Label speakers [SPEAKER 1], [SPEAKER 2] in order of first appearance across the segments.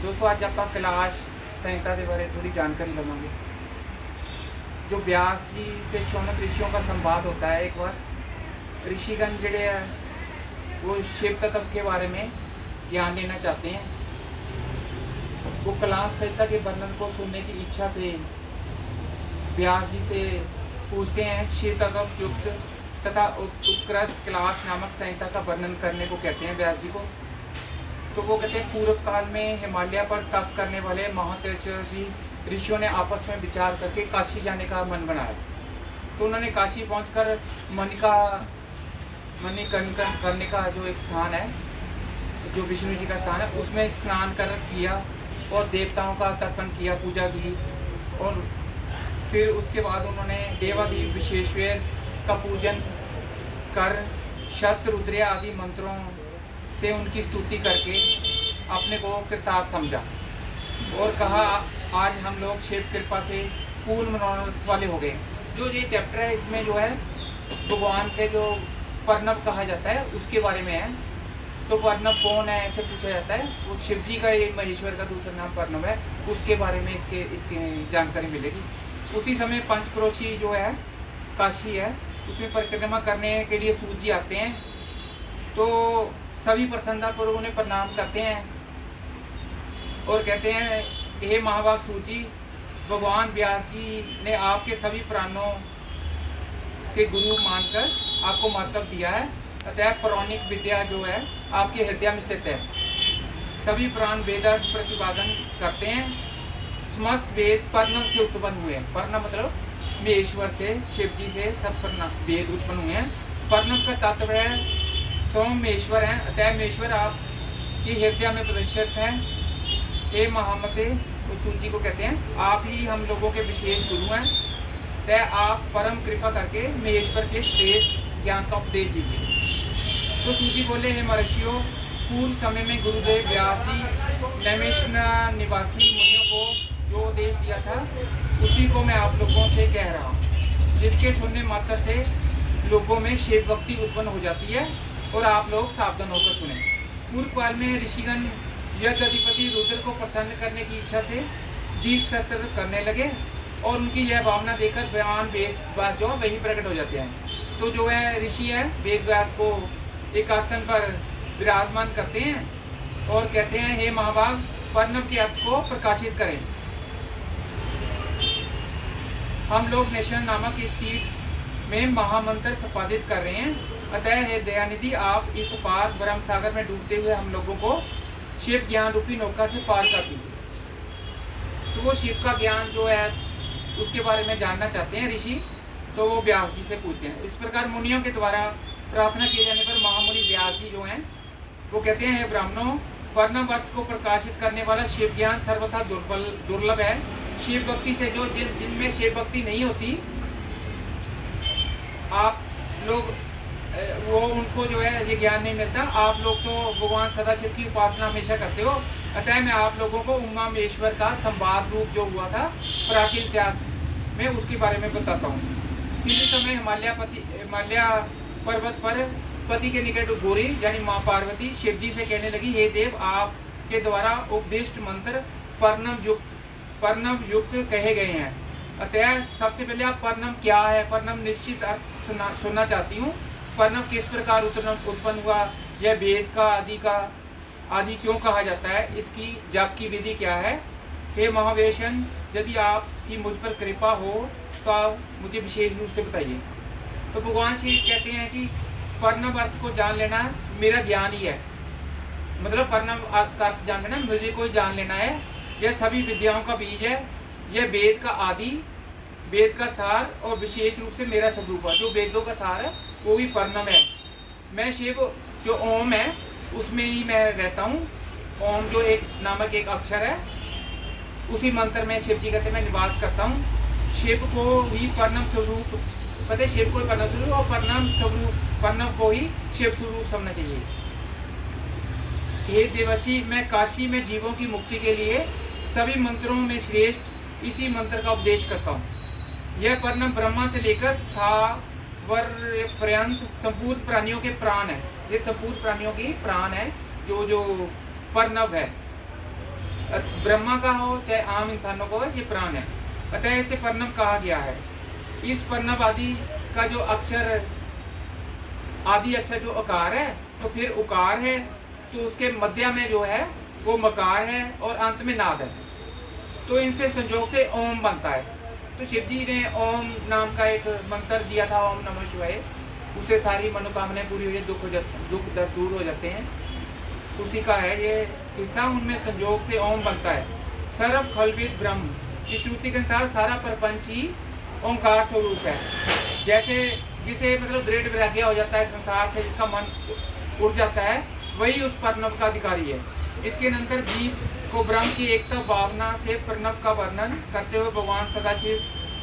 [SPEAKER 1] दोस्तों आज आप कैलाश संहिता के बारे थोड़ी जानकारी लवांगे। जो व्यास जी से शौनक ऋषियों का संवाद होता है, एक बार ऋषिगण जड़े है वो शिव तत्व के बारे में ज्ञान लेना चाहते हैं। वो कैलाश संहिता के वर्णन को सुनने की इच्छा से व्यास जी से पूछते हैं। शिव तत्व युक्त तथा उत्कृष्ट कैलाश नामक संहिता का वर्णन करने को कहते हैं व्यास जी को। तो वो कहते हैं पूर्व काल में हिमालय पर तप करने वाले महातेजस्वी ऋषियों ने आपस में विचार करके काशी जाने का मन बनाया। तो उन्होंने काशी पहुंचकर मणिकर्णिका करने का जो एक स्थान है, जो विष्णु जी का स्थान है, उसमें स्नान कर किया और देवताओं का तर्पण किया, पूजा की। और फिर उसके बाद उन्होंने देवादेव विश्वेश्वर का पूजन कर शस्त्र रुद्र आदि मंत्रों से उनकी स्तुति करके अपने को कृतार्थ समझा और कहा आज हम लोग शिव कृपा से पूर्ण मनोरथ वाले हो गए। जो ये चैप्टर है इसमें जो है भगवान के जो प्रणव कहा जाता है उसके बारे में है। तो प्रणव कौन है ऐसे पूछा जाता है। वो शिव जी का एक महेश्वर का दूसरा नाम प्रणव है, उसके बारे में इसकी जानकारी मिलेगी। उसी समय पंचक्रोशी जो है काशी है उसमें परिक्रमा करने के लिए सूर्य जी आते हैं। तो सभी प्रसन्नतापूर्वक उन्हें प्रणाम करते हैं और कहते हैं हे महाभाग सूर्य जी, भगवान व्यास जी ने आपके सभी प्राणों के गुरु मानकर आपको महत्व दिया है, अतः पौराणिक विद्या जो है आपके हृदय में स्थित है। सभी प्राण वेदार्थ प्रतिपादन करते हैं। समस्त वेद पर्णव से उत्पन्न हुए हैं। पर्णव मतलब महेश्वर से, शिव जी से सब वेद उत्पन्न हुए हैं। पर्णव का तात्पर्य है सोमेश्वर हैं, अतः महेश्वर आपकी हृदय में प्रतिष्ठित हैं। हे महामते, सूर्य जी को कहते हैं आप ही हम लोगों के विशेष गुरु हैं, तय आप परम कृपा करके महेश्वर के श्रेष्ठ ज्ञान का उपदेश दीजिए। तो सूर्य जी बोले हे महर्षियों, पूर्व समय में गुरुदेव व्यास जी नैमिषारण्य निवासी मुनियों को जो उपदेश दिया था उसी को मैं आप लोगों से कह रहा हूँ, जिसके सुनने मात्र से लोगों में शिव भक्ति उत्पन्न हो जाती है और आप लोग सावधान होकर सुने। पूर्व काल में ऋषिगण यज्ञ अधिपति रुद्र को प्रसन्न करने की इच्छा से दीर्घ सत्र करने लगे और उनकी यह भावना देखकर भगवान वेद जो वही प्रकट हो जाते हैं। तो जो है ऋषि है वेद व्यास को एक आसन पर विराजमान करते हैं और कहते हैं हे महाभाग, पर्णव के अर्थ को प्रकाशित करें। हम लोग नेशन नामक इस तीर्थ में महामंत्र संपादित कर रहे हैं, अतः हे दयानिधि आप इस पार ब्रह्म सागर में डूबते हुए हम लोगों को शिव ज्ञान रूपी नौका से पार कर दीजिए। तो वो शिव का ज्ञान जो है उसके बारे में जानना चाहते हैं ऋषि। तो वो व्यास जी से पूछते हैं। इस प्रकार मुनियों के द्वारा प्रार्थना किए जाने पर महामुनि व्यास जी जो हैं वो कहते हैं हे ब्राह्मणों, वर्णव अर्थ को प्रकाशित करने वाला शिव ज्ञान सर्वथा दुर्लभ है। शिव भक्ति से जो जिनमें शिव भक्ति नहीं होती आप लोग वो उनको जो है ये ज्ञान नहीं मिलता। आप लोग तो भगवान सदाशिव की उपासना हमेशा करते हो, अतः मैं आप लोगों को उमा महेश्वर का संवाद रूप जो हुआ था प्राचीन इतिहास में उसके बारे में बताता हूँ। किसी समय हिमालय पर्वत पर पति के निकट गौरी यानी माँ पार्वती शिव जी से कहने लगी हे देव, आपके द्वारा उपदिष्ट मंत्र पर्णव युक्त कहे गए हैं, अतः सबसे पहले आप पर्णव क्या है, पर्णव निश्चित अर्थ सुनना चाहती हूँ। पर्णव किस प्रकार उत्पन्न हुआ, यह वेद का आदि क्यों कहा जाता है, इसकी जप की विधि क्या है। हे महावेशन, यदि आपकी मुझ पर कृपा हो तो आप मुझे विशेष रूप से बताइए। तो भगवान श्री कहते हैं कि पर्णव अर्थ को जान लेना मेरा ज्ञान ही है, मतलब पर्णव का अर्थ जान लेना मुझे कोई जान लेना है। यह सभी विद्याओं का बीज है, यह वेद का आदि, वेद का सार और विशेष रूप से मेरा स्वरूप है। जो वेदों का सार है वो भी पर्णव है। मैं शिव जो ओम है उसमें ही मैं रहता हूँ। ओम जो एक नामक एक अक्षर है उसी मंत्र में शिव जी कहते हैं मैं निवास करता हूँ। शिव को ही पर्णव स्वरूप कहते, शिव को ही पर्णव स्वरूप और पर्णव को ही शिव स्वरूप समझना चाहिए। हे देवर्षि, मैं काशी में जीवों की मुक्ति के लिए सभी मंत्रों में श्रेष्ठ इसी मंत्र का उपदेश करता हूँ। यह पर्णव ब्रह्मा से लेकर स्थावर पर्यंत संपूर्ण प्राणियों के प्राण है। ये संपूर्ण प्राणियों की प्राण है जो पर्णव है। ब्रह्मा का हो चाहे आम इंसानों का हो, ये प्राण है। अतः इसे परनम कहा गया है। इस परनम आदि का जो अक्षर, आदि अक्षर जो अकार है, तो फिर उकार है, तो उसके मध्य में जो है वो मकार है और अंत में नाद है। तो इनसे संयोग से ओम बनता है। तो शिव जी ने ओम नाम का एक मंत्र दिया था, ओम नमः शिवाय, उससे सारी मनोकामनाएं पूरी हो जाती, दुख दर्द दूर हो जाते हैं। उसी का है ये हिस्सा, उनमें संयोग से ओम बनता है। सर्व खलविद ब्रह्म, इस श्रुति के अनुसार सारा प्रपंच ही ओंकार स्वरूप है। जैसे जिसे मतलब दृढ़ वैराग्य हो जाता है संसार से, जिसका मन उड़ जाता है, वही उस प्रणव का अधिकारी है। इसके अनंतर जीव को ब्रह्म की एकता भावना से प्रणव का वर्णन करते हुए भगवान सदाशिव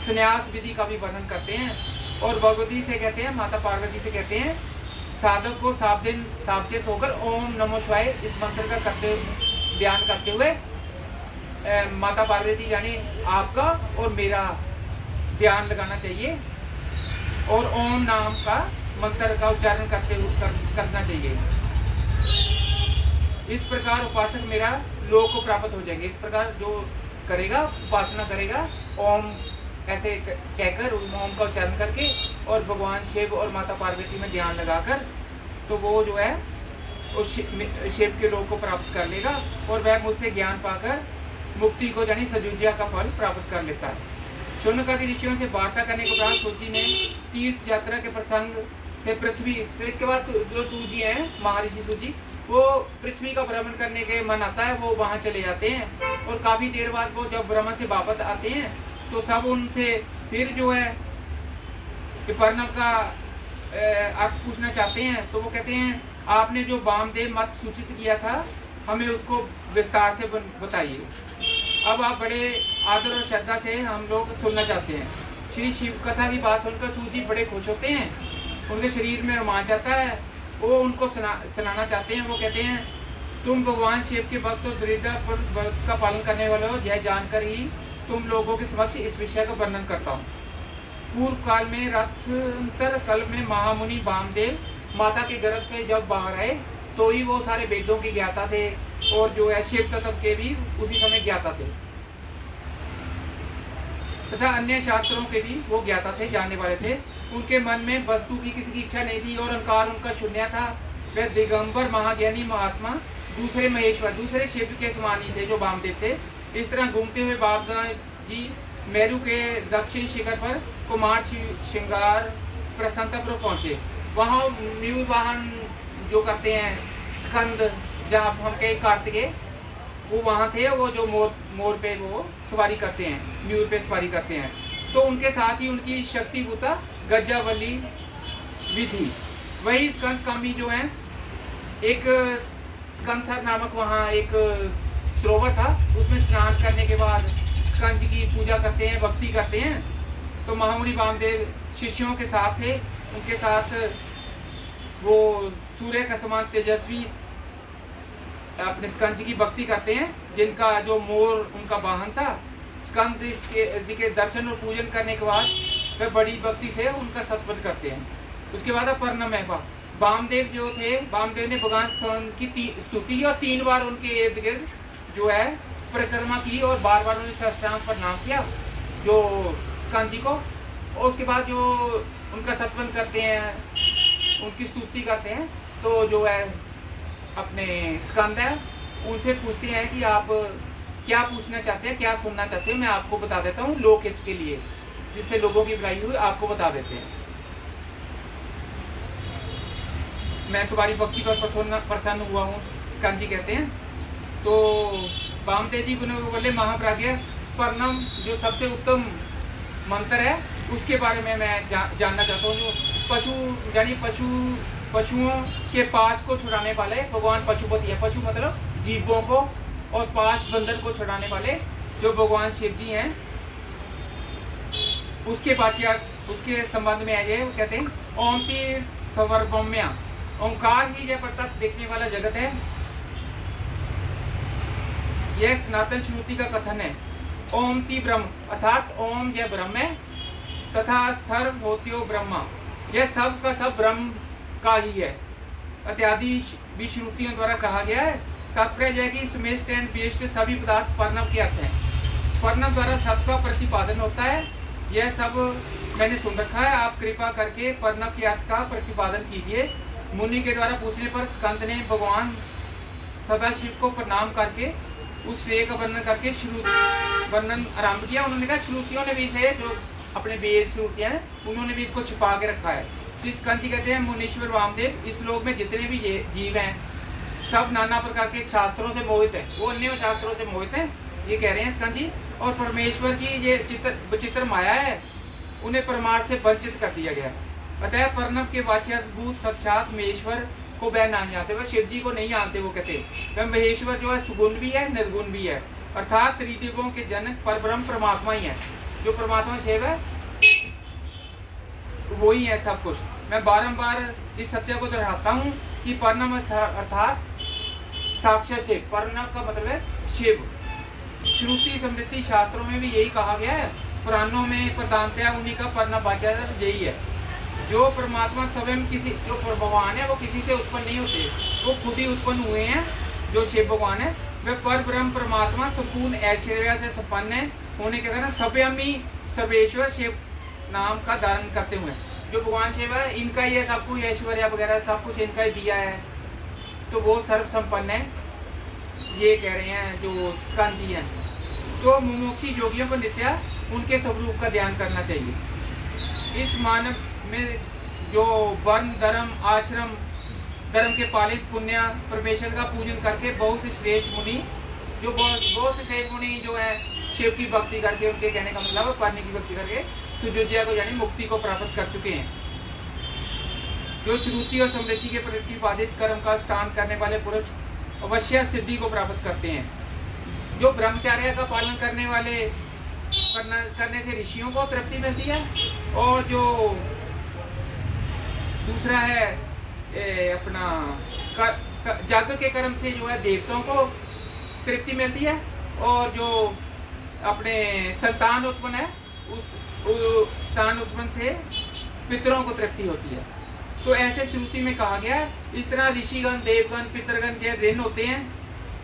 [SPEAKER 1] संन्यास विधि का भी वर्णन करते हैं। और भगवती से कहते हैं, माता पार्वती से कहते हैं, साधक को सावचेत होकर ओम नमो शिवाय इस मंत्र का ध्यान करते हुए माता पार्वती यानी आपका और मेरा ध्यान लगाना चाहिए और ओम नाम का मंत्र का उच्चारण करना चाहिए। इस प्रकार उपासक मेरा लोक को प्राप्त हो जाएंगे। इस प्रकार जो करेगा, उपासना करेगा, ओम ऐसे कहकर ओम का उच्चारण करके और भगवान शिव और माता पार्वती में ध्यान लगाकर, तो वो जो है उस शिव के लोक को प्राप्त कर लेगा और वह मुझसे ज्ञान पाकर मुक्ति को यानी सजुजिया का फल प्राप्त कर लेता है। शौनकादि ऋषियों से वार्ता करने के बाद सूजी ने तीर्थ यात्रा के प्रसंग से पृथ्वी, फिर इसके बाद जो सूजी हैं, महर्षि सूजी, वो पृथ्वी का भ्रमण करने के मन आता है, वो वहाँ चले जाते हैं। और काफ़ी देर बाद वो जब भ्रमण से वापस आते हैं तो सब उनसे फिर जो है पर्णव का अर्थ पूछना चाहते हैं। तो वो कहते हैं, आपने जो वामदेव मत सूचित किया था, हमें उसको विस्तार से बताइए। अब आप बड़े आदर और श्रद्धा से हम लोग सुनना चाहते हैं। श्री शिव कथा की बात सुनकर सूजी बड़े खुश होते हैं, उनके शरीर में रोमांच आता है, वो उनको सुनाना चाहते हैं। वो कहते हैं, तुम भगवान शिव के भक्त और दृढ़ता व्रत का पालन करने वाले हो, यह जानकर ही तुम लोगों के समक्ष इस विषय का वर्णन करता हूँ। पूर्व काल में रथंतर कल्प में महामुनि वामदेव माता के गर्भ से जब बाहर आए तो ही वो सारे वेदों के ज्ञाता थे और जो है शिव तत्व के भी उसी समय ज्ञाता थे तथा अन्य शास्त्रों के भी वो ज्ञाता थे, जानने वाले थे। उनके मन में वस्तु की किसी की इच्छा नहीं थी और अहंकार उनका शून्य था। वे दिगंबर महाज्ञानी महात्मा, दूसरे महेश्वर, दूसरे शिव के समान ही थे जो वामदेव थे। इस तरह घूमते हुए बाबा जी मेरू के दक्षिण शिखर पर कुमार श्रृंगार प्रसन्नता पहुँचे। वहाँ मयूर वाहन जो करते हैं, स्कंद, जहाँ हम कहे कार्तिकेय, वो वहाँ थे। वो जो मोर पे वो सवारी करते हैं, मयूर पे सवारी करते हैं। तो उनके साथ ही उनकी शक्ति भूता गज्जावली भी थी। वही स्कंद कामी जो है, एक स्कंदसर नामक वहाँ एक सरोवर था, उसमें स्नान करने के बाद स्कंद जी की पूजा करते हैं, भक्ति करते हैं। तो महामुनि वामदेव शिष्यों के साथ थे, उनके साथ वो सूर्य का समान तेजस्वी अपने स्कंद जी की भक्ति करते हैं, जिनका जो मोर उनका वाहन था। स्कंद जी के दर्शन और पूजन करने के बाद वे बड़ी भक्ति से उनका सत्वन करते हैं। उसके बाद पर्णम है, वामदेव जो थे, वामदेव ने भगवान स्कंद की स्तुति और 3 बार उनके इर्द गिर्द जो है परिक्रमा की और बार बार उन्हें साष्टांग प्रणाम किया जो स्कंद जी को। और उसके बाद जो उनका सत्वन करते हैं, उनकी स्तुति करते हैं, तो जो है अपने स्कंद है, उनसे पूछते हैं कि आप क्या पूछना चाहते हैं, क्या सुनना चाहते हैं, मैं आपको बता देता हूँ लोकहित के लिए, जिससे लोगों की भलाई हुई, आपको बता देते हैं। मैं तुम्हारी भक्ति पर प्रसन्न हुआ हूँ, स्कंद जी कहते हैं। तो वामदेव जी बोले, महाप्राज्ञ परनम जो सबसे उत्तम मंत्र है, उसके बारे में मैं जानना चाहता हूँ। जो पशु यानी पशुओं के पास को छुड़ाने वाले भगवान पशुपति है। पशु मतलब जीवों को, और पाश बंधन को छुड़ाने वाले जो भगवान शिव जी हैं, उसके वाक्य उसके संबंध में आए। वो कहते हैं, ओम की सर्वभौम्या, ओंकार ही यह प्रत्यक्ष देखने वाला जगत है। यह सनातन श्रुति का कथन है। ओम ती ब्रह्म, अर्थात ओम यह ब्रह्म है तथा सर्व होत्यो ब्रह्मा, यह सब का सब ब्रह्म का ही है इत्यादि भी श्रुतियों द्वारा कहा गया है। तात्पर्य है कि स्मेस्ट एंड वेस्ट सभी पदार्थ पर्णव के अर्थ हैं। पर्णव द्वारा शब्द का प्रतिपादन होता है। यह सब मैंने सुन रखा है, आप कृपा करके पर्णव के अर्थ का प्रतिपादन कीजिए। मुनि के द्वारा पूछने पर स्कंद ने भगवान सदाशिव को प्रणाम करके उस श्रेय का वर्णन करके वर्णन आरंभ किया। उन्होंने कहा श्रुतियों ने भी इसे, जो अपने वेद श्रुतियाँ हैं, उन्होंने भी इसको छिपा के रखा है। श्री स्कंद जी कहते हैं, मुनीश्वर वामदेव, इस लोक में जितने भी जीव हैं सब नाना प्रकार के शास्त्रों से मोहित हैं, वो अन्य शास्त्रों से मोहित हैं, ये कह रहे हैं स्कंद जी। और परमेश्वर की ये विचित्र माया है, उन्हें परमार्थ से वंचित कर दिया गया। अतः पर्णव के वाच्यभूत साक्षात महेश्वर को वह नहीं जानते, वह शिव जी को नहीं जानते। वो कहते वह महेश्वर जो है सुगुण भी है, निर्गुण भी है, अर्थात त्रिदेवों के जनक परब्रह्म परमात्मा ही है। जो परमात्मा शिव है वो ही है सब कुछ। मैं बारंबार इस सत्य को दोहराता हूँ कि पर्णव अर्थात साक्षात शिव, पर्णव का मतलब है शिव। श्रुति समृद्धि शास्त्रों में भी यही कहा गया है, पुराणों में प्रधानतया उन्हीं का पर्णव वाच्य यही है। जो परमात्मा स्वयं किसी, जो भगवान है वो किसी से उत्पन्न नहीं होते, वो खुद ही उत्पन्न हुए हैं। जो शिव भगवान है वह पर ब्रह्म परमात्मा संपूर्ण ऐश्वर्य से संपन्न है होने के कारण सभ्यमी सर्वेश्वर शिव नाम का धारण करते हुए जो भगवान शिव है, इनका ये सब कुछ ऐश्वर्य वगैरह सब कुछ इनका ही दिया है, तो वो सर्व संपन्न है, ये कह रहे हैं जो स्कंद जी हैं। तो मुमुक्षी योगियों को नित्य उनके स्वरूप का ध्यान करना चाहिए। इस मानव में जो वर्ण धर्म आश्रम धर्म के पालित पुण्य परमेश्वर का पूजन करके बहुत से श्रेष्ठ मुनि, जो बहुत से श्रेष्ठ मुनि जो है शिव की भक्ति करके, उनके कहने का मतलब पानी की भक्ति करके सुजुज्या को यानी मुक्ति को प्राप्त कर चुके हैं। जो श्रुति और समृद्धि के प्रतिपादित कर्म का अनुष्ठान करने वाले पुरुष अवश्य सिद्धि को प्राप्त करते हैं। जो ब्रह्मचर्य का पालन करने से ऋषियों को तृप्ति मिलती है, और जो दूसरा है अपना यज्ञ के कर्म से जो है देवताओं को तृप्ति मिलती है, और जो अपने संतान उत्पन्न है उस संतान उत्पन्न से पितरों को तृप्ति होती है। तो ऐसे श्रुति में कहा गया है। इस तरह ऋषिगण देवगण पितरगण के ऋण होते हैं,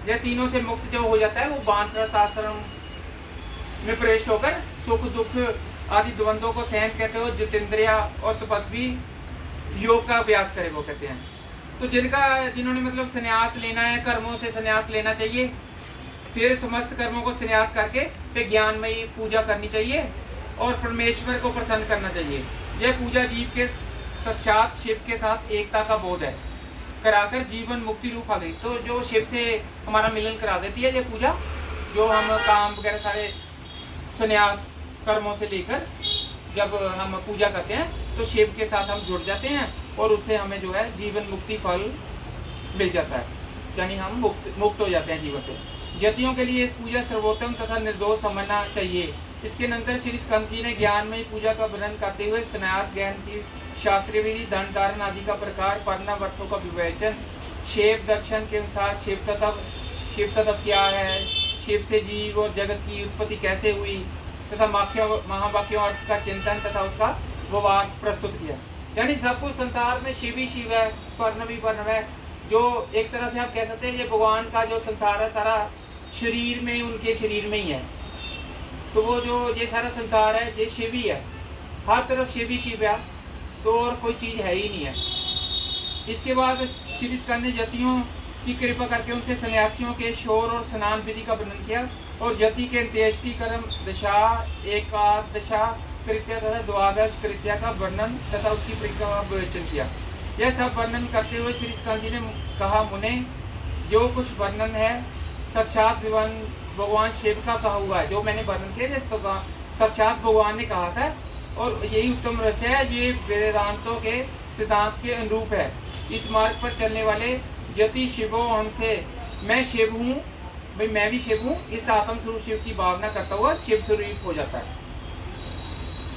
[SPEAKER 1] यह तीनों से मुक्त जो हो जाता है वो वानप्रस्थाश्रम में प्रवेश होकर सुख दुख आदि द्वंद्वों को सहन कहते हो जितेंद्रिया और तपस्वी योग का अभ्यास करे वो कहते हैं। तो जिन्होंने मतलब संन्यास लेना है, कर्मों से संन्यास लेना चाहिए, फिर समस्त कर्मों को संन्यास करके फिर ज्ञानमयी पूजा करनी चाहिए और परमेश्वर को प्रसन्न करना चाहिए। यह पूजा जीव के साक्षात शिव के साथ एकता का बोध है, कराकर जीवन मुक्ति रूप आ गई। तो जो शिव से हमारा मिलन करा देती है ये पूजा, जो हम काम वगैरह सारे संन्यास कर्मों से लेकर जब हम पूजा करते हैं तो शिव के साथ हम जुड़ जाते हैं और उससे हमें जो है जीवन मुक्ति फल मिल जाता है, यानी हम मुक्त हो जाते हैं जीवन से। यतियों के लिए इस पूजा सर्वोत्तम तथा निर्दोष समझना चाहिए। इसके नंतर श्री स्कंद जी ने ज्ञानमयी पूजा का वर्णन करते हुए संन्यास ज्ञान की शास्त्रीय विधि, दंड धारण आदि का प्रकार, पर्णव अर्थों का विवेचन, शिव दर्शन के अनुसार शिव तत्व क्या है, शिव से जीव और जगत की उत्पत्ति कैसे हुई तथा महावाक्यों अर्थ का चिंतन तथा उसका वार्थ प्रस्तुत किया। यानी सब कुछ संसार में शिव ही शिव है, पर्णव ही पर्णव है। जो एक तरह से आप कह सकते हैं ये भगवान का जो संसार है सारा शरीर में, उनके शरीर में ही है। तो वो जो ये सारा संसार है ये शिव ही है, हर तरफ शिव ही शिव है, तो और कोई चीज़ है ही नहीं है। इसके बाद श्री स्कंद ने यतियों की कृपा करके उनसे सन्यासियों के शोर और स्नान विधि का वर्णन किया और यति के अंत्येष्टि कर्म दशा, एकादशा कृत्या तथा द्वादश कृत्या का वर्णन तथा उसकी प्रक्रिया का विवेचन किया। यह सब वर्णन करते हुए श्री स्कंद जी ने कहा, मुने जो कुछ वर्णन है साक्षात भगवान शिव का कहा हुआ है। जो मैंने वर्णन किया साक्षात भगवान ने कहा था और यही उत्तम रहस्य है, ये वेदांतों के सिद्धांत के अनुरूप है। इस मार्ग पर चलने वाले यति शिवो हमसे, मैं शिव हूँ भाई, मैं भी शिव हूँ, इस आत्म स्वरूप शिव की भावना करता हुआ शिव स्वरूप हो जाता है।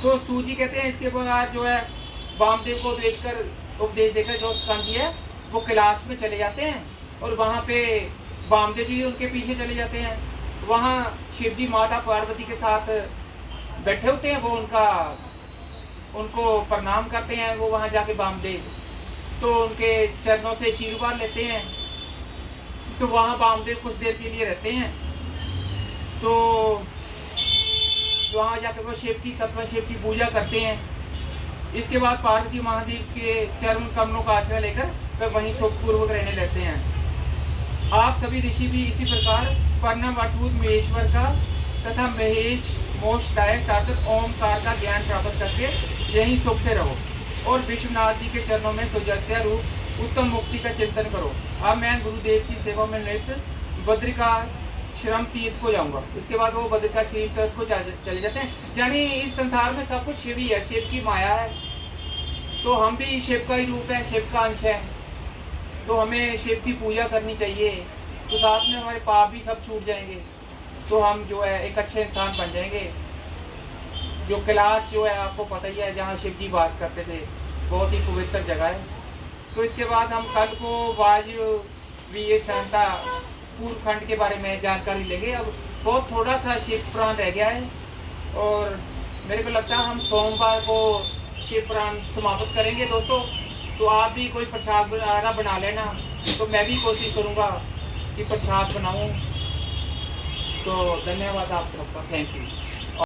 [SPEAKER 1] तो सूजी कहते हैं इसके बाद जो है वामदेव को उपदेश देकर जो स्कंद जी है वो कैलाश में चले जाते हैं और वहाँ पे वामदेव जी उनके पीछे चले जाते हैं। वहाँ शिव जी माता पार्वती के साथ बैठे होते हैं, वो उनको प्रणाम करते हैं। वो वहाँ जाके वामदेव तो उनके चरणों से आशीर्वाद लेते हैं। तो वहाँ वामदेव कुछ देर के लिए रहते हैं। तो वहाँ जाकर वो शिव की सतवन शिव की पूजा करते हैं। इसके बाद पार्वती महादेव के चरण कमलों का आश्रय लेकर वे वहीं सुखपूर्वक रहने लगते हैं। आप सभी ऋषि भी इसी प्रकार परम अटूट महेश्वर का तथा महेश मोक्षदायक ताकत ओमकार का ज्ञान प्राप्त करके यहीं सुख से रहो और विश्वनाथ जी के चरणों में सुजात्या रूप उत्तम मुक्ति का चिंतन करो। अब मैं गुरुदेव की सेवा में नियुक्त बद्रिकाश्रम तीर्थ को जाऊंगा। इसके बाद वो बद्रिकाश्रम तीर्थ को चले जाते हैं। यानी इस संसार में सब कुछ शिव ही है, शिव की माया है। तो हम भी शिव का ही रूप है, शिव का अंश है। तो हमें शिव की पूजा करनी चाहिए। तो साथ में हमारे पाप भी सब छूट जाएंगे। तो हम जो है एक अच्छे इंसान बन जाएंगे। जो कैलाश जो है आपको पता ही है, जहाँ शिव जी वास करते थे, बहुत ही पवित्र जगह है। तो इसके बाद हम कल को वायव्य संहिता पूर्व खंड के बारे में जानकारी लेंगे। अब बहुत थोड़ा सा शिव पुराण रह गया है और मेरे को लगता है हम सोमवार को शिव पुराण समाप्त करेंगे दोस्तों। तो आप भी कोई प्रसाद बना लेना। तो मैं भी कोशिश करूँगा कि प्रसाद बनाऊँ। तो धन्यवाद आप सबका, थैंक यू।